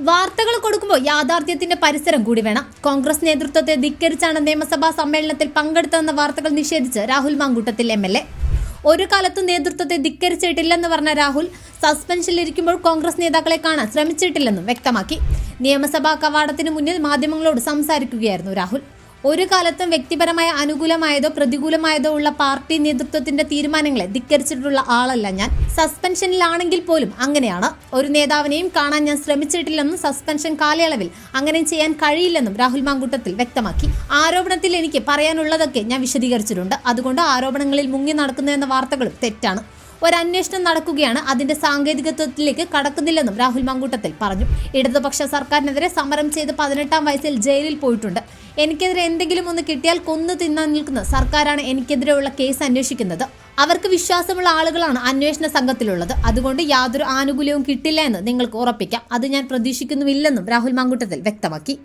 വാർത്തകൾ കൊടുക്കുമ്പോൾ യാഥാർത്ഥ്യത്തിന്റെ പരിസരം കൂടി വേണം. കോൺഗ്രസ് നേതൃത്വത്തെ ധിക്കരിച്ചാണ് നിയമസഭാ സമ്മേളനത്തിൽ പങ്കെടുത്തതെന്ന വാർത്തകൾ നിഷേധിച്ച് രാഹുൽ മാങ്കൂട്ടത്തിൽ MLA. ഒരു കാലത്തും നേതൃത്വത്തെ ധിക്കരിച്ചിട്ടില്ലെന്ന് പറഞ്ഞ രാഹുൽ സസ്പെൻഷനിലിരിക്കുമ്പോൾ കോൺഗ്രസ് നേതാക്കളെ കാണാൻ ശ്രമിച്ചിട്ടില്ലെന്നും വ്യക്തമാക്കി. നിയമസഭാ കവാടത്തിന് മുന്നിൽ മാധ്യമങ്ങളോട് സംസാരിക്കുകയായിരുന്നു രാഹുൽ. ഒരു കാലത്തും വ്യക്തിപരമായ അനുകൂലമായതോ പ്രതികൂലമായതോ ഉള്ള പാർട്ടി നേതൃത്വത്തിന്റെ തീരുമാനങ്ങളെ ധിക്കരിച്ചിട്ടുള്ള ആളല്ല ഞാൻ. സസ്പെൻഷനിലാണെങ്കിൽ പോലും അങ്ങനെയാണ്. ഒരു നേതാവിനെയും കാണാൻ ഞാൻ ശ്രമിച്ചിട്ടില്ലെന്നും സസ്പെൻഷൻ കാലയളവിൽ അങ്ങനെ ചെയ്യാൻ കഴിയില്ലെന്നും രാഹുൽ മാങ്കൂട്ടത്തിൽ വ്യക്തമാക്കി. ആരോപണത്തിൽ എനിക്ക് പറയാനുള്ളതൊക്കെ ഞാൻ വിശദീകരിച്ചിട്ടുണ്ട്. അതുകൊണ്ട് ആരോപണങ്ങളിൽ മുങ്ങി നടക്കുന്നതെന്ന വാർത്തകളും തെറ്റാണ്. ഒരന്വേഷണം നടക്കുകയാണ്, അതിന്റെ സാങ്കേതികത്വത്തിലേക്ക് കടക്കുന്നില്ലെന്നും രാഹുൽ മാങ്കൂട്ടത്തിൽ പറഞ്ഞു. ഇടതുപക്ഷ സർക്കാരിനെതിരെ സമരം ചെയ്ത് 18-ാം വയസ്സിൽ ജയിലിൽ പോയിട്ടുണ്ട്. എനിക്കെതിരെ എന്തെങ്കിലും ഒന്ന് കിട്ടിയാൽ കൊന്നു തിന്നാൻ നിൽക്കുന്ന സർക്കാരാണ് എനിക്കെതിരെയുള്ള കേസ് അന്വേഷിക്കുന്നത്. അവർക്ക് വിശ്വാസമുള്ള ആളുകളാണ് അന്വേഷണ സംഘത്തിലുള്ളത്. അതുകൊണ്ട് യാതൊരു ആനുകൂല്യവും കിട്ടില്ല എന്ന് നിങ്ങൾക്ക് ഉറപ്പിക്കാം. അത് ഞാൻ പ്രതീക്ഷിക്കുന്നുമില്ലെന്നും രാഹുൽ മാങ്കൂട്ടത്തിൽ വ്യക്തമാക്കി.